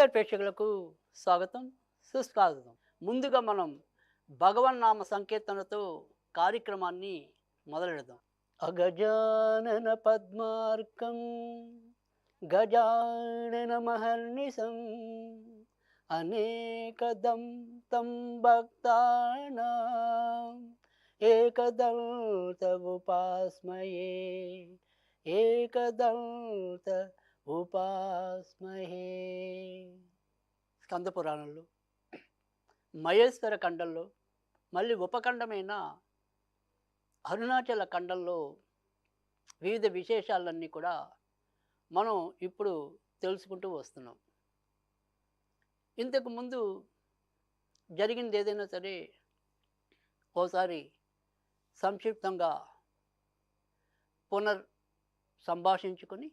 PVR ప్రేక్షకులకు స్వాగతం, సుస్వాగతం. ముందుగా మనం భగవన్నామ సంకీర్తనతో కార్యక్రమాన్ని మొదలెడదాం. అగజానన పద్మార్కం గజానన మహర్నిశం అనేకదం తం భక్తానాం ఏకదంత ఉపాస్మయే ఏకదంత ఉపాస్మహే. స్కంద పురాణంలో మహేశ్వర ఖండంలో మళ్ళీ ఉపఖండమైన అరుణాచల ఖండంలో వివిధ విశేషాలన్నీ కూడా మనం ఇప్పుడు తెలుసుకుంటూ వస్తున్నాం. ఇంతకు ముందు జరిగింది ఏదైనా సరే ఓసారి సంక్షిప్తంగా పునర్ సంభాషించుకొని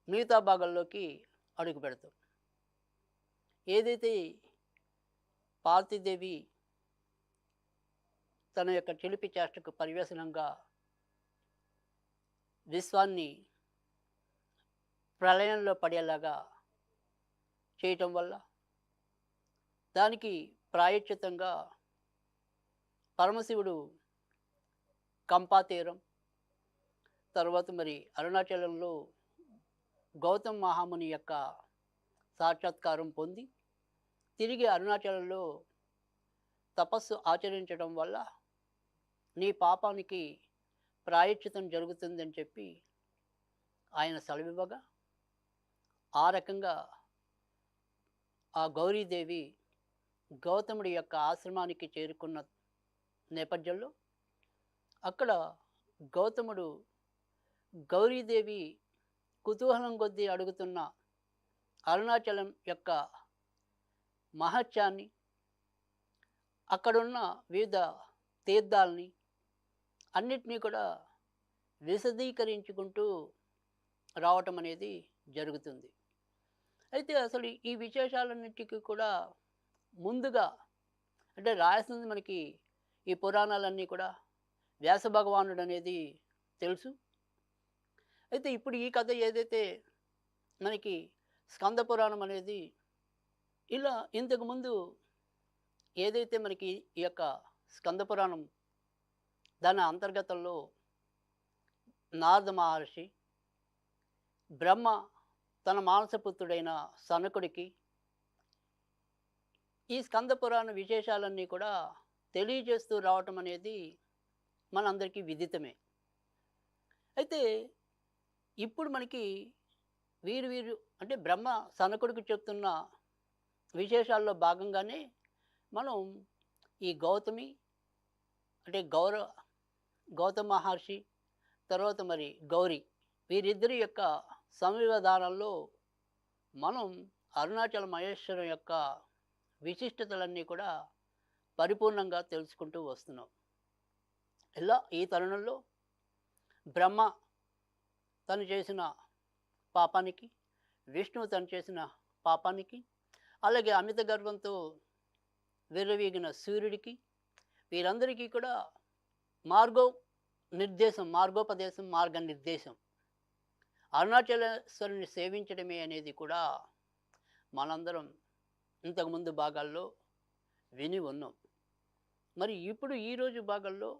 మిగతా భాగాల్లోకి అడుగు పెడతాం. ఏదైతే పార్వతీదేవి తన యొక్క చిలిపి చేష్టకు పర్యవసనంగా విశ్వాన్ని ప్రళయంలో పడేలాగా చేయటం వల్ల దానికి ప్రాయశ్చిత్తంగా పరమశివుడు కంపాతీరం తర్వాత మరి అరుణాచలంలో గౌతమ్ మహాముని యొక్క సాక్షాత్కారం పొంది తిరిగి అరుణాచలంలో తపస్సు ఆచరించడం వల్ల నీ పాపానికి ప్రాయశ్చితం జరుగుతుందని చెప్పి ఆయన సెలవివ్వగా ఆ రకంగా ఆ గౌరీదేవి గౌతముడి యొక్క ఆశ్రమానికి చేరుకున్న నేపథ్యంలో అక్కడ గౌతముడు గౌరీదేవి కుతూహలం కొద్దీ అడుగుతున్న అరుణాచలం యొక్క మహత్యాన్ని అక్కడున్న వివిధ తీర్థాలని అన్నిటినీ కూడా విశదీకరించుకుంటూ రావటం అనేది జరుగుతుంది. అయితే అసలు ఈ విశేషాలన్నిటికీ కూడా ముందుగా అంటే రాయాల్సింది మనకి ఈ పురాణాలన్నీ కూడా వ్యాస భగవానుడు అనేది తెలుసు. అయితే ఇప్పుడు ఈ కథ ఏదైతే మనకి స్కంద పురాణం అనేది ఇలా ఇంతకుముందు ఏదైతే మనకి ఈ యొక్క స్కంద పురాణం దాని అంతర్గతంలో నారద మహర్షి బ్రహ్మ తన మానసపుత్రుడైన సనకుడికి ఈ స్కంద పురాణ విశేషాలన్నీ కూడా తెలియజేస్తూ రావటం అనేది మనందరికీ విదితమే. అయితే ఇప్పుడు మనకి వీరు అంటే బ్రహ్మ సనకుడికి చెప్తున్న విశేషాల్లో భాగంగానే మనం ఈ గౌతమి అంటే గౌతమ మహర్షి తర్వాత మరి గౌరీ వీరిద్దరి యొక్క సంవిధానంలో మనం అరుణాచల మహేశ్వరం యొక్క విశిష్టతలన్నీ కూడా పరిపూర్ణంగా తెలుసుకుంటూ వస్తున్నాం. ఇలా ఈ తరుణంలో బ్రహ్మ తను చేసిన పాపానికి, విష్ణువు తను చేసిన పాపానికి, అలాగే అమిత గర్వంతో విర్రవీగిన సూర్యుడికి వీరందరికీ కూడా మార్గోపదేశం మార్గనిర్దేశం అరుణాచలేశ్వరుని సేవించడమే అనేది కూడా మనందరం ఇంతకుముందు భాగాల్లో విని ఉన్నాం. మరి ఇప్పుడు ఈరోజు భాగాల్లో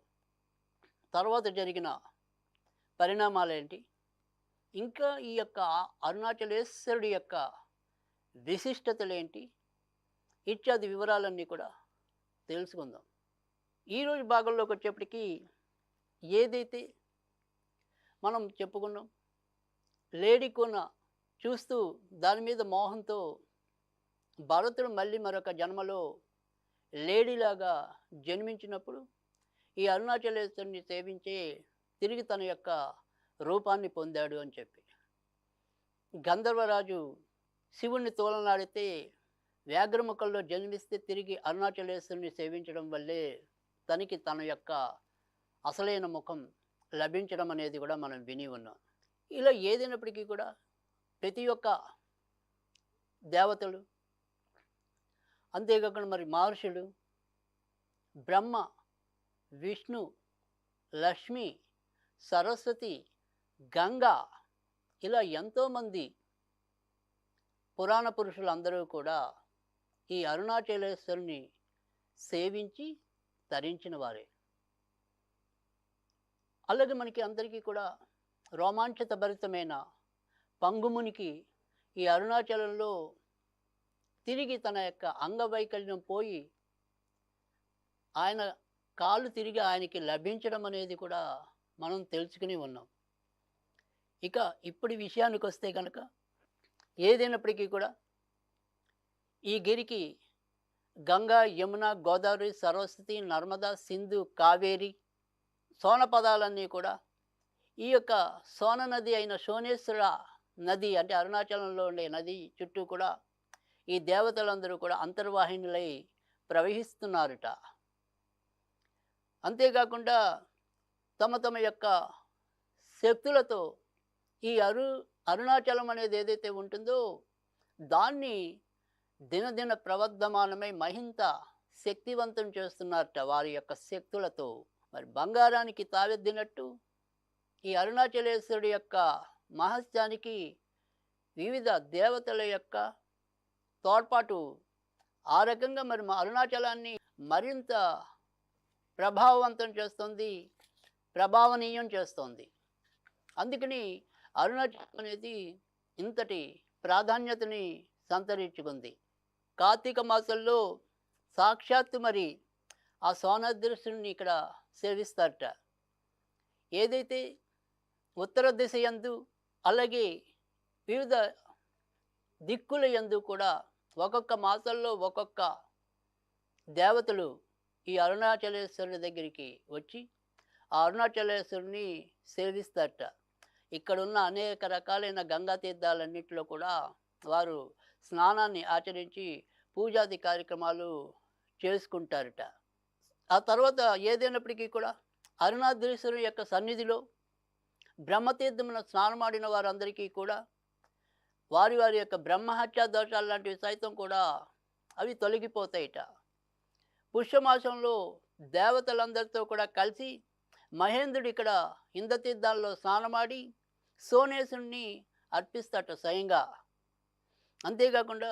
తర్వాత జరిగిన పరిణామాలేంటి, ఇంకా ఈ యొక్క అరుణాచలేశ్వరుడి యొక్క విశిష్టతలేంటి ఇత్యాది వివరాలన్నీ కూడా తెలుసుకుందాం. ఈరోజు భాగంలోకి వచ్చేప్పటికీ ఏదైతే మనం చెప్పుకున్నాం లేడికోన చూస్తూ దాని మీద మోహంతో భరతుడు మళ్ళీ మరొక జన్మలో లేడీలాగా జన్మించినప్పుడు ఈ అరుణాచలేశ్వరుని సేవించే తిరిగి తన యొక్క రూపాన్ని పొందాడు అని చెప్పి గంధర్వరాజు శివుణ్ణి తోలనాడితే వ్యాఘ్రముఖంలో జన్మిస్తే తిరిగి అరుణాచలేశ్వరుని సేవించడం వల్లే తనకి తన యొక్క అసలైన ముఖం లభించడం అనేది కూడా మనం విని ఉన్నాం. ఇలా ఏదైనప్పటికీ కూడా ప్రతి ఒక్క దేవతలు అంతేకాకుండా మరి మహర్షులు బ్రహ్మ విష్ణు లక్ష్మి సరస్వతి గంగా ఇలా ఎంతోమంది పురాణ పురుషులందరూ కూడా ఈ అరుణాచలేశ్వరుని సేవించి తరించిన వారే. అలాగే మనకి అందరికీ కూడా రోమాంచితభరితమైన పంగుమునికి ఈ అరుణాచలంలో తిరిగి తన యొక్క అంగవైకల్యం పోయి ఆయన కాళ్ళు తిరిగి ఆయనకి లభించడం అనేది కూడా మనం తెలుసుకుని ఉన్నాం. ఇక ఇప్పటి విషయానికి వస్తే కనుక ఏదైనప్పటికీ కూడా ఈ గిరికి గంగా, యమున, గోదావరి, సరస్వతి, నర్మదా, సింధు, కావేరి, సోన పదాలన్నీ కూడా ఈ యొక్క సోన నది అయిన సోనేశ్వర నది అంటే అరుణాచలంలో ఉండే నది చుట్టూ కూడా ఈ దేవతలందరూ కూడా అంతర్వాహినులై ప్రవహిస్తున్నారట. అంతేకాకుండా తమ తమ యొక్క శక్తులతో ఈ అరుణాచలం అనేది ఏదైతే ఉంటుందో దాన్ని దినదిన ప్రవర్ధమానమై మహింత శక్తివంతం చేస్తున్నారట వారి యొక్క శక్తులతో. మరి బంగారానికి తావెద్దినట్టు ఈ అరుణాచలేశ్వరుడి యొక్క మహత్యానికి వివిధ దేవతల యొక్క తోడ్పాటు ఆ రకంగా మరి మా అరుణాచలాన్ని మరింత ప్రభావవంతం చేస్తుంది, ప్రభావనీయం చేస్తుంది. అందుకని అరుణాచలం అనేది ఇంతటి ప్రాధాన్యతని సంతరించుకుంది. కార్తీక మాసంలో సాక్షాత్తు మరి ఆ సోనదృష్టిని ఇక్కడ సేవిస్తారట. ఏదైతే ఉత్తర దిశ యందు అలాగే వివిధ దిక్కుల యందు కూడా ఒక్కొక్క మాసంలో ఒక్కొక్క దేవతలు ఈ అరుణాచలేశ్వరుని దగ్గరికి వచ్చి ఆ అరుణాచలేశ్వరుని సేవిస్తారట. ఇక్కడున్న అనేక రకాలైన గంగా తీర్థాలన్నింటిలో కూడా వారు స్నానాన్ని ఆచరించి పూజాది కార్యక్రమాలు చేసుకుంటారట. ఆ తర్వాత ఏదైనప్పటికీ కూడా అరుణాచలేశ్వరుని యొక్క సన్నిధిలో బ్రహ్మతీర్థమున స్నానమాడిన వారందరికీ కూడా వారి వారి యొక్క బ్రహ్మహత్యా దోషాలు లాంటివి సైతం కూడా అవి తొలగిపోతాయిట. పుష్యమాసంలో దేవతలందరితో కూడా కలిసి మహేంద్రుడు ఇక్కడ ఇంద్రతీర్థాల్లో స్నానమాడి సోనేశ్వరుణ్ణి అర్పిస్తాట స్వయంగా. అంతేకాకుండా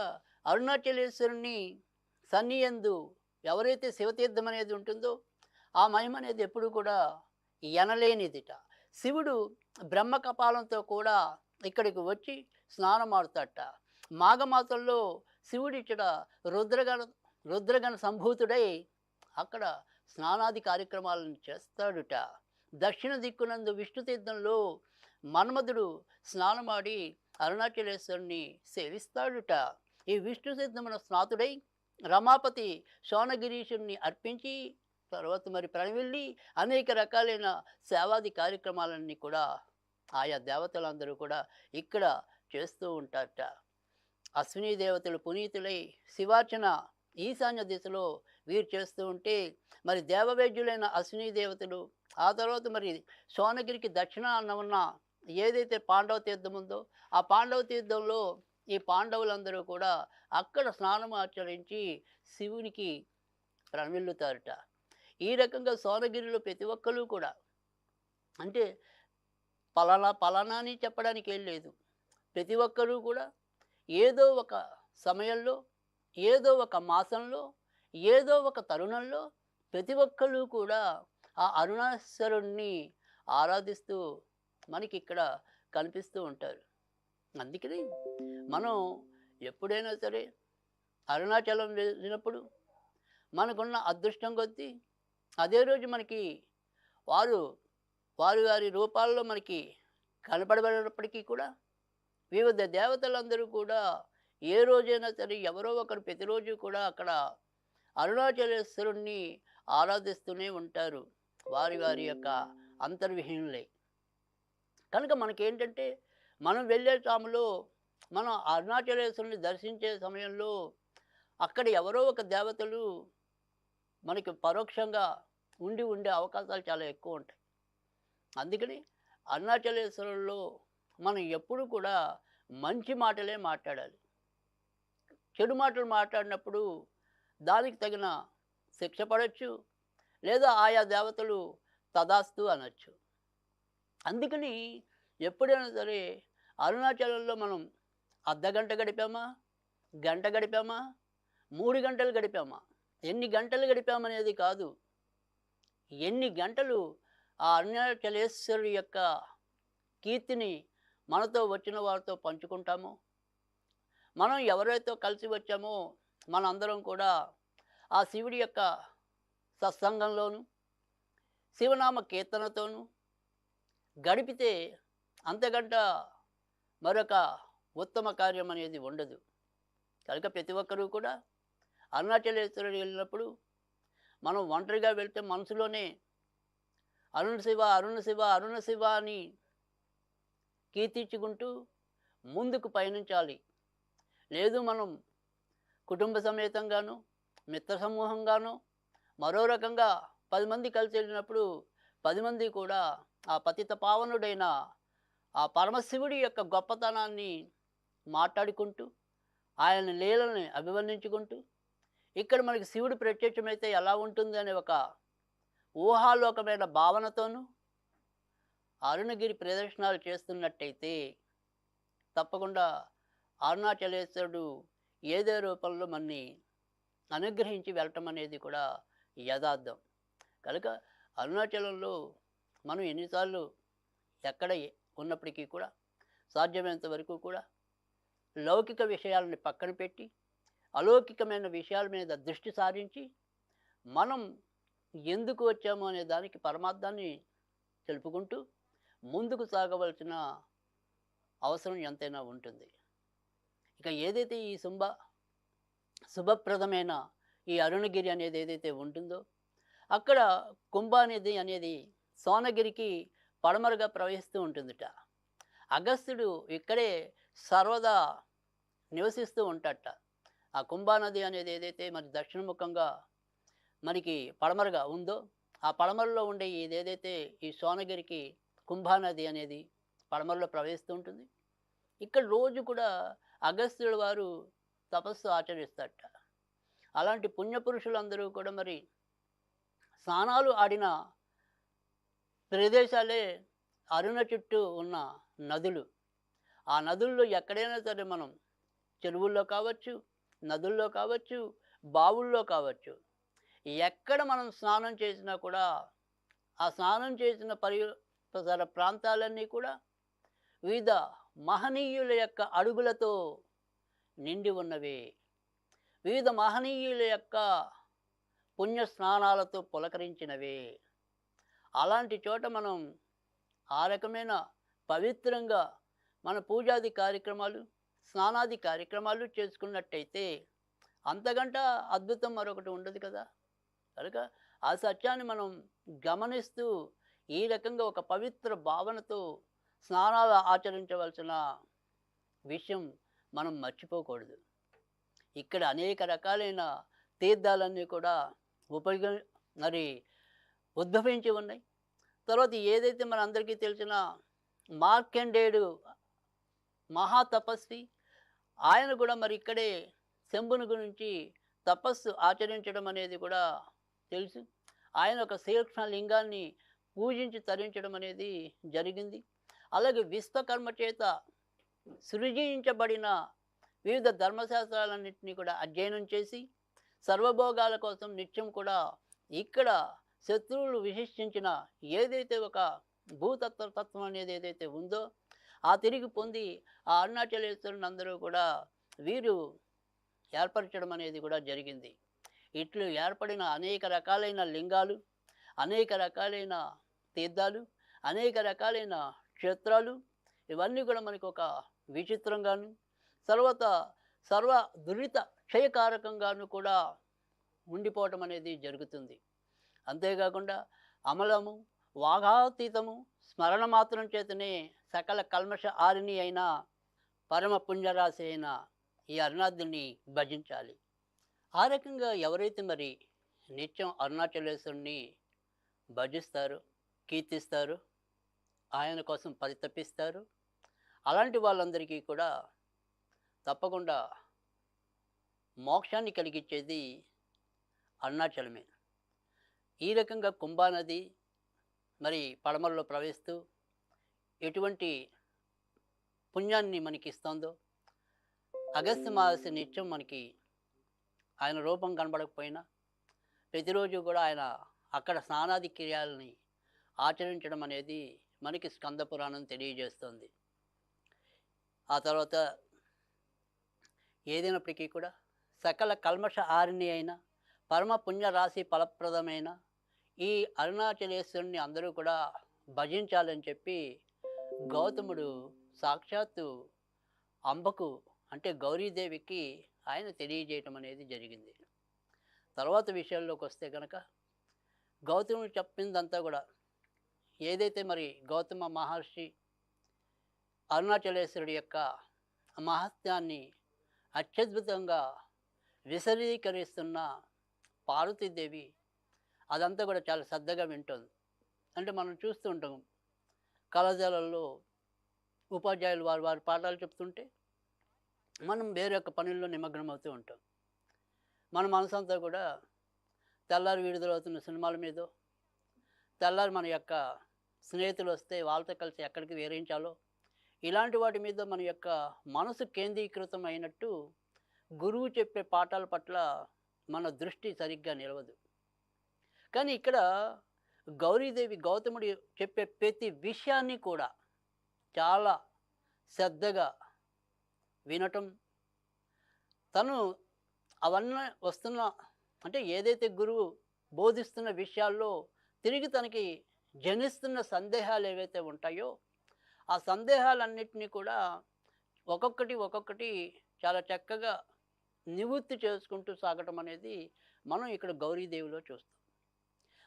అరుణాచలేశ్వరుని సన్నియందు ఎవరైతే శివతీర్థం అనేది ఉంటుందో ఆ మహిమ అనేది ఎప్పుడు కూడా ఎనలేనిదిట. శివుడు బ్రహ్మకపాలంతో కూడా ఇక్కడికి వచ్చి స్నానమాడుతాట. మాఘమాసంలో శివుడు ఇక్కడ రుద్రగణ సంభూతుడై అక్కడ స్నానాది కార్యక్రమాలను చేస్తాడుట. దక్షిణ దిక్కునందు విష్ణుతీర్థంలో మన్మధుడు స్నానమాడి అరుణాచలేశ్వరుని సేవిస్తాడుట. ఈ విష్ణుతీర్థమున స్నాతుడై రమాపతి సోనగిరీశుని అర్పించి తర్వాత మరి ప్రణవిల్లి అనేక రకాలైన సేవాది కార్యక్రమాలన్నీ కూడా ఆయా దేవతలందరూ కూడా ఇక్కడ చేస్తూ ఉంటారట. అశ్విని దేవతలు పునీతులై శివార్చన ఈశాన్య దిశలో వీరు చేస్తూ ఉంటే మరి దేవవైద్యులైన అశ్విని దేవతలు ఆ తర్వాత మరి సోనగిరికి దక్షిణాన ఉన్న ఏదైతే పాండవ తీర్థం ఉందో ఆ పాండవ తీర్థంలో ఈ పాండవులందరూ కూడా అక్కడ స్నానం ఆచరించి శివునికి ప్రణమిల్లుతారట. ఈ రకంగా సోనగిరిలో ప్రతి ఒక్కరు కూడా అంటే పలానా అని చెప్పడానికి ఏం లేదు. ప్రతి ఒక్కరూ కూడా ఏదో ఒక సమయంలో ఏదో ఒక మాసంలో ఏదో ఒక తరుణంలో ప్రతి ఒక్కరు కూడా ఆ అరుణాచలుణ్ణి ఆరాధిస్తూ మనకి ఇక్కడ కనిపిస్తూ ఉంటారు. అందుకని మనం ఎప్పుడైనా సరే అరుణాచలం వెళ్ళినప్పుడు మనకున్న అదృష్టం కొద్దీ అదే రోజు మనకి వారి రూపాల్లో మనకి కనపడబడినప్పటికీ కూడా వివిధ దేవతలందరూ కూడా ఏ రోజైనా సరే ఎవరో ఒకరు ప్రతిరోజు కూడా అక్కడ అరుణాచలేశ్వరుణ్ణి ఆరాధిస్తూనే ఉంటారు వారి యొక్క అంతర్విహీనులై. కనుక మనకేంటంటే మనం వెళ్ళే టాములో మనం అరుణాచలేశ్వరుని దర్శించే సమయంలో అక్కడ ఎవరో ఒక దేవతలు మనకి పరోక్షంగా ఉండే అవకాశాలు చాలా ఎక్కువ ఉంటాయి. అందుకని అరుణాచలేశ్వరంలో మనం ఎప్పుడు కూడా మంచి మాటలే మాట్లాడాలి. చెడు మాటలు మాట్లాడినప్పుడు దానికి తగిన శిక్ష పడవచ్చు, లేదా ఆయా దేవతలు తదాస్తు అనొచ్చు. అందుకని ఎప్పుడైనా సరే అరుణాచలంలో మనం అర్ధగంట గడిపామా? గంట గడిపామా? 3 గంటలు గడిపామా? ఎన్ని గంటలు గడిపామనేది కాదు. ఎన్ని గంటలు ఆ అరుణాచలేశ్వరుడి యొక్క కీర్తిని మనతో వచ్చిన వారితో పంచుకుంటామో, మనం ఎవరైతే కలిసి వచ్చామో మనందరం కూడా ఆ శివుడి యొక్క సత్సంగంలోను, శివనామ కీర్తనతోను గడిపితే అంతకంట మరొక ఉత్తమ కార్యం అనేది ఉండదు. కనుక ప్రతి ఒక్కరూ కూడా అరుణాచలేశ్వరుడు వెళ్ళినప్పుడు మనం ఒంటరిగా వెళ్తే మనసులోనే అరుణ శివ, అరుణ శివ, అరుణ శివ అని కీర్తించుకుంటూ ముందుకు పయనించాలి. లేదు మనం కుటుంబ సమేతంగాను, మిత్ర సమూహంగాను, మరో రకంగా 10 మంది కలిసి వెళ్ళినప్పుడు 10 మంది కూడా ఆ పతిత పావనుడైన ఆ పరమశివుడి యొక్క గొప్పతనాన్ని మాట్లాడుకుంటూ, ఆయన లీలల్ని అభివర్ణించుకుంటూ, ఇక్కడ మనకి శివుడు ప్రత్యక్షమైతే ఎలా ఉంటుంది అనే ఒక ఊహాలోకమైన భావనతోనూ అరుణగిరి ప్రదర్శనలు చేస్తున్నట్టయితే తప్పకుండా అరుణాచలేశ్వరుడు ఏదో రూపంలో మనని అనుగ్రహించి వెళ్ళటం అనేది కూడా యథార్థం. కనుక అరుణాచలంలో మనం ఎన్నిసార్లు ఎక్కడ ఉన్నప్పటికీ కూడా సాధ్యమైనంత వరకు కూడా లౌకిక విషయాలని పక్కన పెట్టి అలౌకికమైన విషయాల మీద దృష్టి సారించి మనం ఎందుకు వచ్చాము అనే దానికి పరమార్థాన్ని తెలుపుకుంటూ ముందుకు సాగవలసిన అవసరం ఎంతైనా ఉంటుంది. ఇక ఏదైతే ఈ శుభప్రదమైన ఈ అరుణగిరి అనేది ఏదైతే ఉంటుందో అక్కడ కుంభానది అనేది సోనగిరికి పడమరగా ప్రవహిస్తూ ఉంటుందిట. అగస్త్యుడు ఇక్కడే సర్వదా నివసిస్తూ ఉంటాడట. ఆ కుంభానది అనేది ఏదైతే మరి దక్షిణముఖంగా మనకి పడమరగా ఉందో ఆ పడమరలో ఉండే ఏదైతే ఈ సోనగిరికి కుంభానది అనేది పడమరలో ప్రవహిస్తూ ఉంటుంది. ఇక్కడ రోజు కూడా అగస్త్యుల వారు తపస్సు ఆచరిస్తారట. అలాంటి పుణ్యపురుషులందరూ కూడా మరి స్నానాలు ఆడిన ప్రదేశాలే అరుణ చుట్టూ ఉన్న నదులు. ఆ నదుల్లో ఎక్కడైనా సరే మనం చెరువుల్లో కావచ్చు, నదుల్లో కావచ్చు, బావుల్లో కావచ్చు, ఎక్కడ మనం స్నానం చేసినా కూడా ఆ స్నానం చేసిన పరిసర ప్రాంతాలన్నీ కూడా వివిధ మహనీయుల యొక్క అడుగులతో నిండి ఉన్నవి. వివిధ మహనీయుల యొక్క పుణ్య స్నానాలతో పులకరించినవి. అలాంటి చోట మనం ఆ రకమైన పవిత్రంగా మన పూజాది కార్యక్రమాలు, స్నానాది కార్యక్రమాలు చేసుకున్నట్టయితే అంతకంటే అద్భుతం మరొకటి ఉండదు కదా. కనుక ఆ సత్యాన్ని మనం గమనిస్తూ ఈ రకంగా ఒక పవిత్ర భావనతో స్నానాలు ఆచరించవలసిన విషయం మనం మర్చిపోకూడదు. ఇక్కడ అనేక రకాలైన తీర్థాలన్నీ కూడా మరి ఉద్భవించి ఉన్నాయి. తర్వాత ఏదైతే మన అందరికీ తెలిసిన మార్కండేయుడు మహాతపస్వి, ఆయన కూడా మరి ఇక్కడే శంభుని గురించి తపస్సు ఆచరించడం అనేది కూడా తెలుసు. ఆయన ఒక శ్రీకృష్ణ లింగాన్ని పూజించి తరించడం అనేది జరిగింది. అలాగే విశ్వకర్మ చేత సృజించబడిన వివిధ ధర్మశాస్త్రాలన్నింటినీ కూడా అధ్యయనం చేసి సర్వభోగాల కోసం నిత్యం కూడా ఇక్కడ శత్రువులు విశిష్టించిన ఏదైతే ఒక భూతత్వం అనేది ఏదైతే ఉందో ఆ తిరిగి పొంది ఆ అరుణాచలేశ్వరుని అందరూ కూడా వీరు ఏర్పరచడం అనేది కూడా జరిగింది. ఇట్లు ఏర్పడిన అనేక రకాలైన లింగాలు, అనేక రకాలైన తీర్థాలు, అనేక రకాలైన క్షేత్రాలు ఇవన్నీ కూడా మనకు ఒక విచిత్రంగాను తర్వాత సర్వ దురిత క్షయకారకంగాను కూడా ఉండిపోవటం అనేది జరుగుతుంది. అంతేకాకుండా అమలము, వాఘాతీతము, స్మరణ మాత్రం చేతనే సకల కల్మష ఆరిని అయిన పరమ పుణ్యరాశి అయిన ఈ అరుణాద్రిని భజించాలి. ఆ రకంగా ఎవరైతే మరి నిత్యం అరుణాచలేశ్వరుని భజిస్తారో, కీర్తిస్తారో, ఆయన కోసం పరితపిస్తారు, అలాంటి వాళ్ళందరికీ కూడా తప్పకుండా మోక్షాన్ని కలిగించేది అరుణాచలమే. ఈ రకంగా కుంభానది మరి పడమరలో ప్రవహిస్తూ ఎటువంటి పుణ్యాన్ని మనకి ఇస్తుందో అగస్త్య మహర్షి నిత్యం మనకి ఆయన రూపం కనబడకపోయినా ప్రతిరోజు కూడా ఆయన అక్కడ స్నానాది క్రియాలని ఆచరించడం అనేది మనకి స్కంద పురాణం తెలియజేస్తుంది. ఆ తర్వాత ఏదైనప్పటికీ కూడా సకల కల్మష హారిణి అయిన పరమ పుణ్యరాశి ఫలప్రదమైన ఈ అరుణాచలేశ్వరుని అందరూ కూడా భజించాలని చెప్పి గౌతముడు సాక్షాత్తు అంబకు అంటే గౌరీదేవికి ఆయన తెలియజేయటం అనేది జరిగింది. తర్వాత విషయాల్లోకి వస్తే కనుక గౌతముడు చెప్పిందంతా కూడా ఏదైతే మరి గౌతమ మహర్షి అరుణాచలేశ్వరుడి యొక్క మహత్యాన్ని అత్యద్భుతంగా విశదీకరిస్తున్న పార్వతీదేవి అదంతా కూడా చాలా శ్రద్ధగా వింటుంది. అంటే మనం చూస్తూ ఉంటాం కళాశాలల్లో ఉపాధ్యాయులు వారి వారి పాఠాలు చెప్తుంటే మనం వేరే యొక్క పనుల్లో నిమగ్నం అవుతూ ఉంటాం. మన మనసంతా కూడా తెల్లారి విడుదలవుతున్న సినిమాల మీదో, తెల్లారి మన యొక్క స్నేహితులు వస్తే వాళ్ళతో కలిసి ఎక్కడికి విహరించాలో ఇలాంటి వాటి మీద మన యొక్క మనసు కేంద్రీకృతం అయినట్టు గురువు చెప్పే పాఠాల పట్ల మన దృష్టి సరిగ్గా నిలవదు. కానీ ఇక్కడ గౌరీదేవి గౌతముడు చెప్పే ప్రతి విషయాన్ని కూడా చాలా శ్రద్ధగా వినటం, తను అవన్నీ వస్తున్న అంటే ఏదైతే గురువు బోధిస్తున్న విషయాల్లో తిరిగి తనకి జనిస్తున్న సందేహాలు ఏవైతే ఉంటాయో ఆ సందేహాలన్నిటినీ కూడా ఒక్కొక్కటి చాలా చక్కగా నివృత్తి చేసుకుంటూ సాగటం అనేది మనం ఇక్కడ గౌరీదేవిలో చూస్తాం.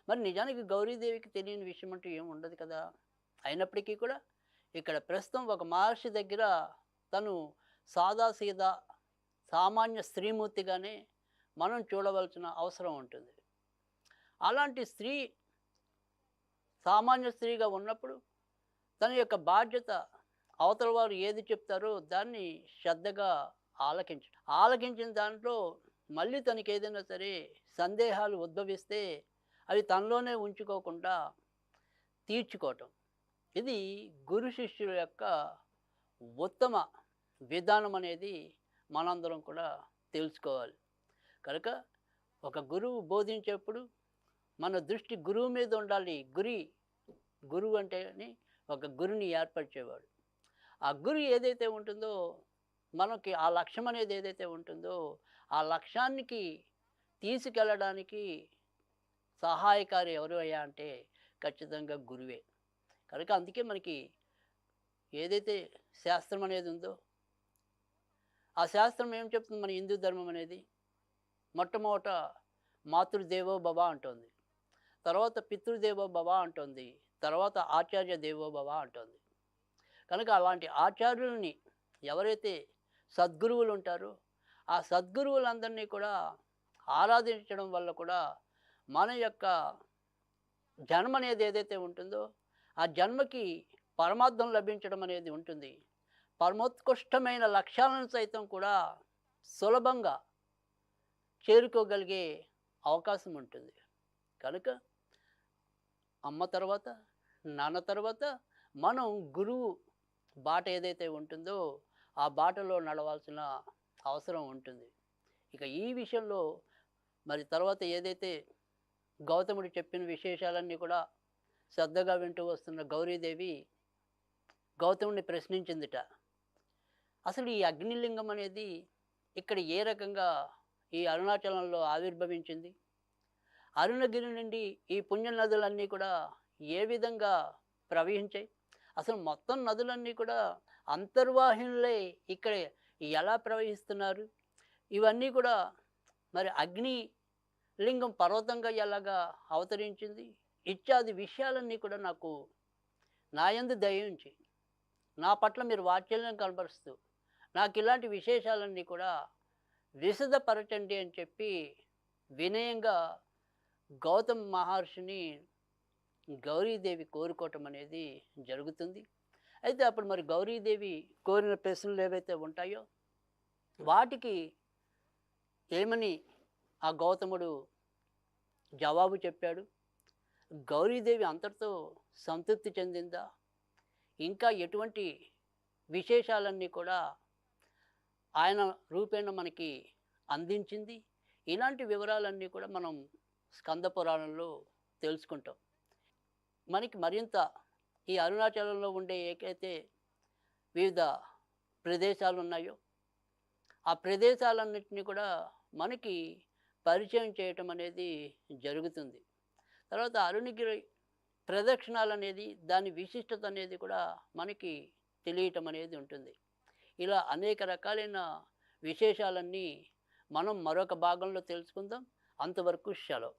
మరి నిజానికి గౌరీదేవికి తెలియని విషయం అంటూ ఏమి ఉండదు కదా. అయినప్పటికీ కూడా ఇక్కడ ప్రస్తుతం ఒక మహర్షి దగ్గర తను సాదాసీదా సామాన్య స్త్రీమూర్తిగానే మనం చూడవలసిన అవసరం ఉంటుంది. అలాంటి స్త్రీ సామాన్య స్త్రీగా ఉన్నప్పుడు తన యొక్క బాధ్యత అవతల వారు ఏది చెప్తారో దాన్ని శ్రద్ధగా ఆలకించిన దాంట్లో మళ్ళీ తనకి ఏదైనా సరే సందేహాలు ఉద్భవిస్తే అవి తనలోనే ఉంచుకోకుండా తీర్చుకోవటం, ఇది గురు శిష్యుల యొక్క ఉత్తమ విధానం అనేది మనందరం కూడా తెలుసుకోవాలి. కనుక ఒక గురువు బోధించేప్పుడు మన దృష్టి గురువు మీద ఉండాలి. గురువు అంటే ఒక గురుని ఏర్పరిచేవాడు. ఆ గురు ఏదైతే ఉంటుందో మనకి ఆ లక్ష్యం అనేది ఏదైతే ఉంటుందో ఆ లక్ష్యానికి తీసుకెళ్ళడానికి సహాయకారి ఎవరు అయ్యా అంటే ఖచ్చితంగా గురువే. కనుక అందుకే మనకి ఏదైతే శాస్త్రం అనేది ఉందో ఆ శాస్త్రం ఏం చెప్తుంది, మన హిందూ ధర్మం అనేది మొట్టమొదట మాతృదేవో భవ అంటుంది, తర్వాత పితృదేవో భవ అంటుంది, తర్వాత ఆచార్య దేవో భవ అంటుంది. కనుక అలాంటి ఆచార్యుల్ని ఎవరైతే సద్గురువులు ఉంటారో ఆ సద్గురువులందరినీ కూడా ఆరాధించడం వల్ల కూడా మన యొక్క జన్మ అనేది ఏదైతే ఉంటుందో ఆ జన్మకి పరమార్థం లభించడం అనేది ఉంటుంది. పరమోత్కృష్టమైన లక్ష్యాలను సైతం కూడా సులభంగా చేరుకోగలిగే అవకాశం ఉంటుంది. కనుక అమ్మ తర్వాత నాన్న తర్వాత మనం గురువు బాట ఏదైతే ఉంటుందో ఆ బాటలో నడవాల్సిన అవసరం ఉంటుంది. ఇక ఈ విషయంలో మరి తర్వాత ఏదైతే గౌతముడు చెప్పిన విశేషాలన్నీ కూడా శ్రద్ధగా వింటూ వస్తున్న గౌరీదేవి గౌతముడిని ప్రశ్నించిందిట. అసలు ఈ అగ్నిలింగం అనేది ఇక్కడ ఏ రకంగా ఈ అరుణాచలంలో ఆవిర్భవించింది, అరుణగిరి నుండి ఈ పుణ్య నదులన్నీ కూడా ఏ విధంగా ప్రవహించాయి, అసలు మొత్తం నదులన్నీ కూడా అంతర్వాహినులై ఇక్కడ ఎలా ప్రవహిస్తున్నారు, ఇవన్నీ కూడా మరి అగ్ని లింగం పర్వతంగా ఎలాగా అవతరించింది ఇత్యాది విషయాలన్నీ కూడా నాకు నా యందు దయించి నా పట్ల మీరు వాత్సల్యం కనబరుస్తూ నాకు ఇలాంటి విశేషాలన్నీ కూడా విశదపరచండి అని చెప్పి వినయంగా గౌతమ మహర్షిని గౌరీదేవి కోరుకోవటం అనేది జరుగుతుంది. అయితే అప్పుడు మరి గౌరీదేవి కోరిన ప్రశ్నలు ఏవైతే ఉంటాయో వాటికి ఏమని ఆ గౌతముడు జవాబు చెప్పాడు, గౌరీదేవి అంతటితో సంతృప్తి చెందిందా, ఇంకా ఎటువంటి విశేషాలన్నీ కూడా ఆయన రూపేణ మనకి అందించింది. ఇలాంటి వివరాలన్నీ కూడా మనం స్కంద పురాణంలో తెలుసుకుంటాం. మనకి మరింత ఈ అరుణాచలంలో ఉండే ఏకైతే వివిధ ప్రదేశాలున్నాయో, ఆ ప్రదేశాలన్నిటిని కూడా మనకి పరిచయం చేయటం అనేది జరుగుతుంది. తర్వాత అరుణగిరి ప్రదక్షిణాలనేది, దాని విశిష్టత అనేది కూడా మనకి తెలియటం అనేది ఉంటుంది. ఇలా అనేక రకాలైన విశేషాలన్నీ మనం మరొక భాగంలో తెలుసుకుందాం. అంతవరకు సెలవు.